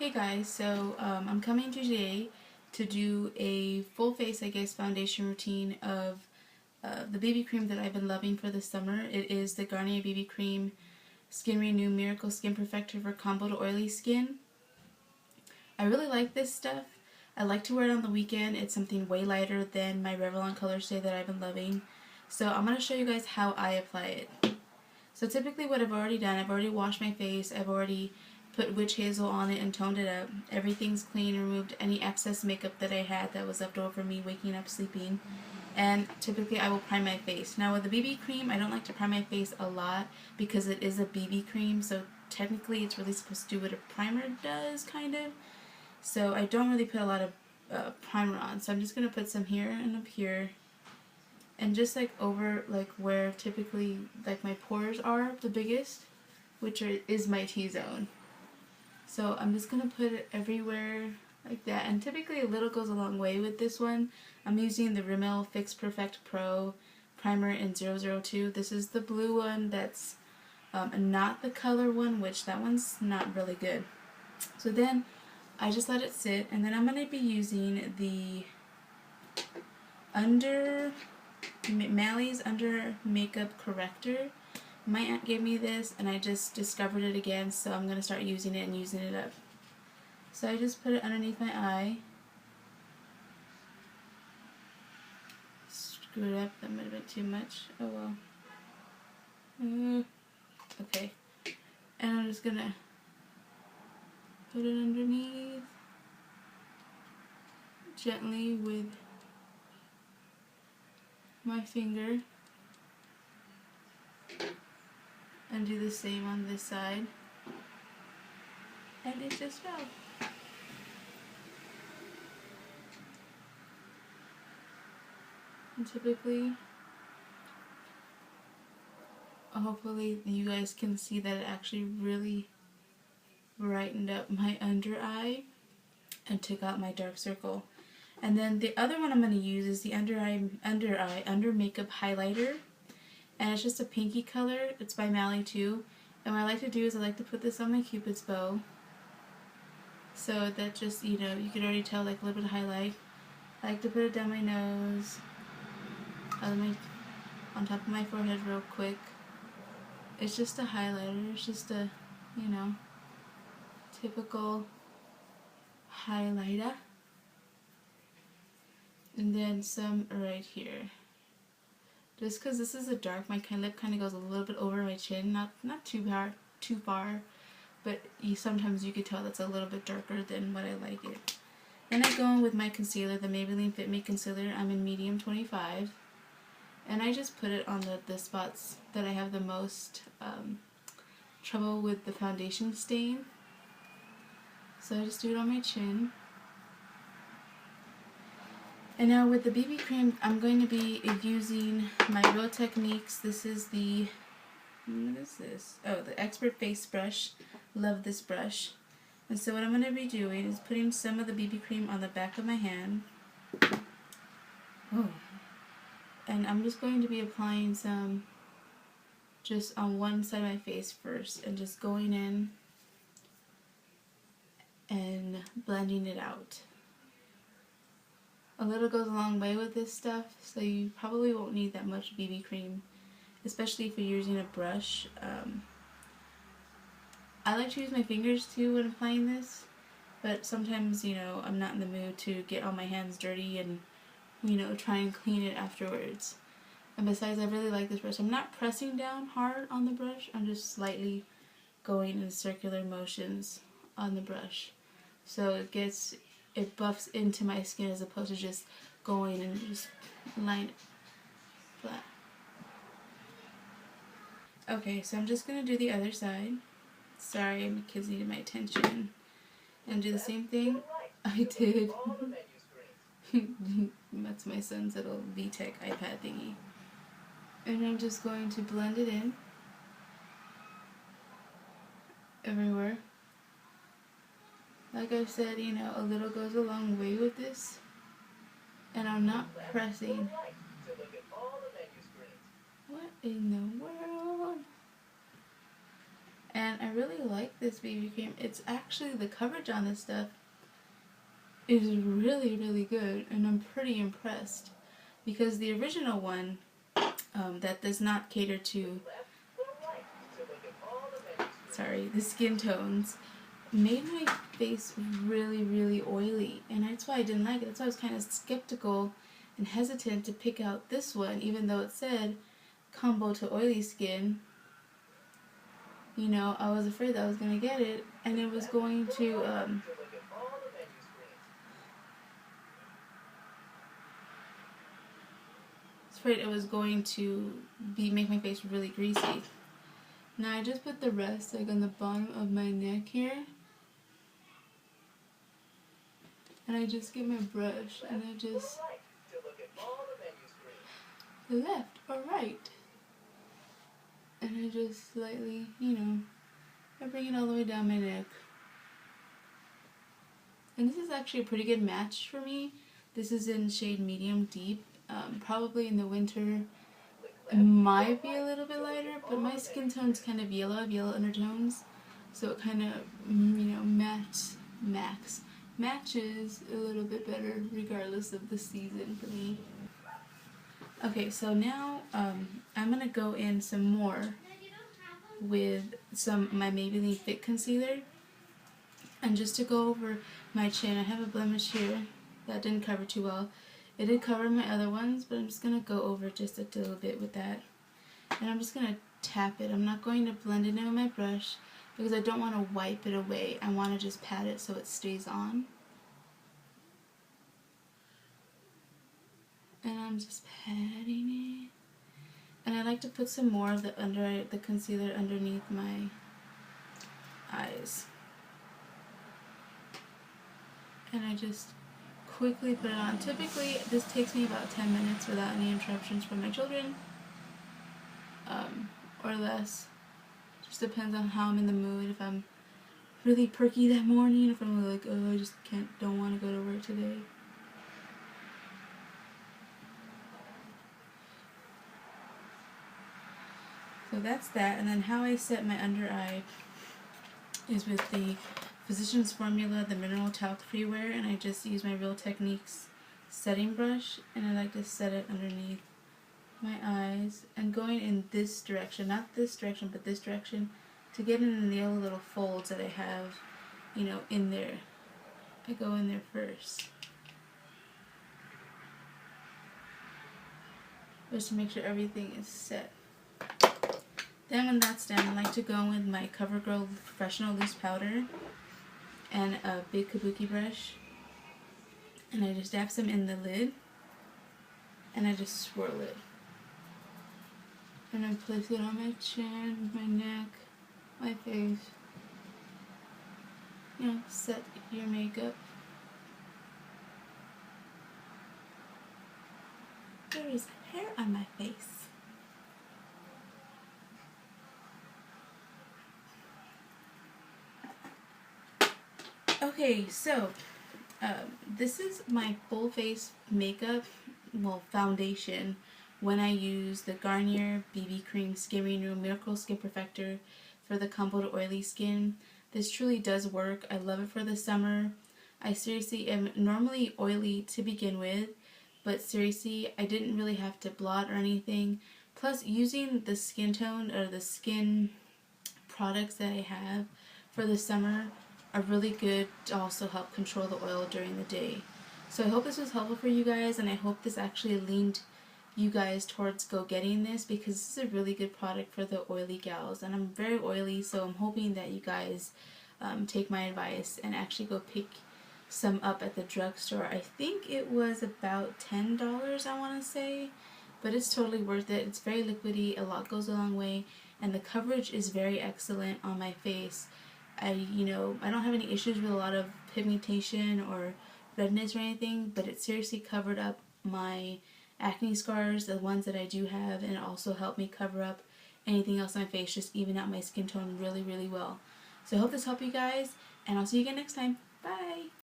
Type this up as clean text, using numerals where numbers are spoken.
Hey guys, so I'm coming today to do a full face, I guess, foundation routine of the BB cream that I've been loving for the summer. It is the Garnier BB Cream Skin Renew Miracle Skin Perfector for combo to oily skin. I really like this stuff. I like to wear it on the weekend. It's something way lighter than my Revlon Color Stay that I've been loving. So I'm going to show you guys how I apply it. So typically what I've already done, I've already washed my face, I've already put witch hazel on it and toned it up. Everything's clean, removed any excess makeup that I had that was left over me waking up sleeping. And typically I will prime my face. Now with the BB cream, I don't like to prime my face a lot because it is a BB cream, so technically it's really supposed to do what a primer does, kind of. So I don't really put a lot of primer on. So I'm just going to put some here and up here. And just like over like where typically like my pores are the biggest, which is my T-zone. So I'm just going to put it everywhere like that. And typically a little goes a long way with this one. I'm using the Rimmel Fix Perfect Pro Primer in 002. This is the blue one that's not the color one, which that one's not really good. So then I just let it sit, and then I'm going to be using the Mally's Under Makeup Corrector. My aunt gave me this and I just discovered it again, so I'm going to start using it and using it up. So I just put it underneath my eye. Screwed up, that might have been too much. Oh well. Okay. And I'm just going to put it underneath gently with my finger. And do the same on this side. And it just fell. And typically, hopefully you guys can see that it actually really brightened up my under eye and took out my dark circle. And then the other one I'm going to use is the under makeup highlighter. And it's just a pinky color. It's by Mally too. And what I like to do is I like to put this on my Cupid's bow. So that just, you know, you can already tell like a little bit of highlight. I like to put it down my nose, on top of my forehead real quick. It's just a highlighter. It's just a, you know, typical highlighter. And then some right here. Just because this is a dark, my lip kind of goes a little bit over my chin, not too far, but sometimes you could tell that's a little bit darker than what I like it. Then I go in with my concealer, the Maybelline Fit Me Concealer. I'm in medium 25, and I just put it on the spots that I have the most trouble with the foundation stain. So I just do it on my chin. And now with the BB cream, I'm going to be using my Real Techniques. This is the, what is this? Oh, the Expert Face Brush. Love this brush. And so what I'm going to be doing is putting some of the BB cream on the back of my hand. Oh. And I'm just going to be applying some just on one side of my face first, and just going in and blending it out. A little goes a long way with this stuff, so you probably won't need that much BB cream, especially if you're using a brush. I like to use my fingers too when applying this, but sometimes, you know, I'm not in the mood to get all my hands dirty and, you know, try and clean it afterwards. And besides, I really like this brush. I'm not pressing down hard on the brush, I'm just slightly going in circular motions on the brush. So it buffs into my skin as opposed to just going and just line it flat. Okay, so I'm just going to do the other side. Sorry, my kids needed my attention. And do the same thing. I did. That's my son's little VTech iPad thingy. And I'm just going to blend it in everywhere. Like I said, you know, a little goes a long way with this. And I'm not pressing. What in the world? And I really like this BB cream. It's actually, the coverage on this stuff is really, really good, and I'm pretty impressed. Because the original one, that does not cater to, the skin tones, made my face really, really oily. And that's why I didn't like it. That's why I was kind of skeptical and hesitant to pick out this one, even though it said combo to oily skin. You know, I was afraid that I was going to get it, and it was going to, make my face really greasy. Now I just put the rest like on the bottom of my neck here, and I just get my brush and I just the left or right, and I just slightly, I bring it all the way down my neck. And this is actually a pretty good match for me. This is in shade medium deep. Probably in the winter it might be a little bit lighter, but my skin tone's kind of yellow, undertones, so it kind of, matches a little bit better regardless of the season for me. Okay, so now I'm going to go in some more with my Maybelline Fit Concealer. And just to go over my chin, I have a blemish here that didn't cover too well. It did cover my other ones, but I'm just going to go over just a little bit with that. And I'm just going to tap it. I'm not going to blend it in with my brush because I don't want to wipe it away. I want to just pat it so it stays on. And I'm just patting it. And I like to put some more of the concealer underneath my eyes. And I just quickly put it on. Typically, this takes me about 10 minutes without any interruptions from my children, or less. Just depends on how I'm in the mood. If I'm really perky that morning, if I'm like, oh, I just don't want to go to work today. So that's that. And then how I set my under eye is with the Physicians Formula, the Mineral Talc Freewear, and I just use my Real Techniques setting brush, and I like to set it underneath my eyes, and going in this direction, not this direction, but this direction, to get in the little folds that I have, in there. I go in there first, just to make sure everything is set. Then when that's done, I like to go in with my CoverGirl Professional Loose Powder and a big kabuki brush, and I just dab some in the lid, and I just swirl it. And I place it on my chin, my neck, my face. Set your makeup. There is hair on my face. Okay, so this is my full face makeup, foundation, when I use the Garnier BB Cream Skin Renew Miracle Skin Perfector for the combo to oily skin. This truly does work. I love it for the summer. I seriously am normally oily to begin with, but seriously, I didn't really have to blot or anything. Plus, using the skin tone or the skin products that I have for the summer are really good to also help control the oil during the day. So I hope this was helpful for you guys, and I hope this actually leaned you guys towards go getting this, because this is a really good product for the oily gals, and I'm very oily, so I'm hoping that you guys take my advice and actually go pick some up at the drugstore. I think it was about $10, I want to say, but it's totally worth it. It's very liquidy, a lot goes a long way, and the coverage is very excellent on my face. I don't have any issues with a lot of pigmentation or redness or anything, but it seriously covered up my acne scars, the ones that I do have, and it also helped me cover up anything else on my face, just even out my skin tone really, really well. So I hope this helped you guys, and I'll see you again next time.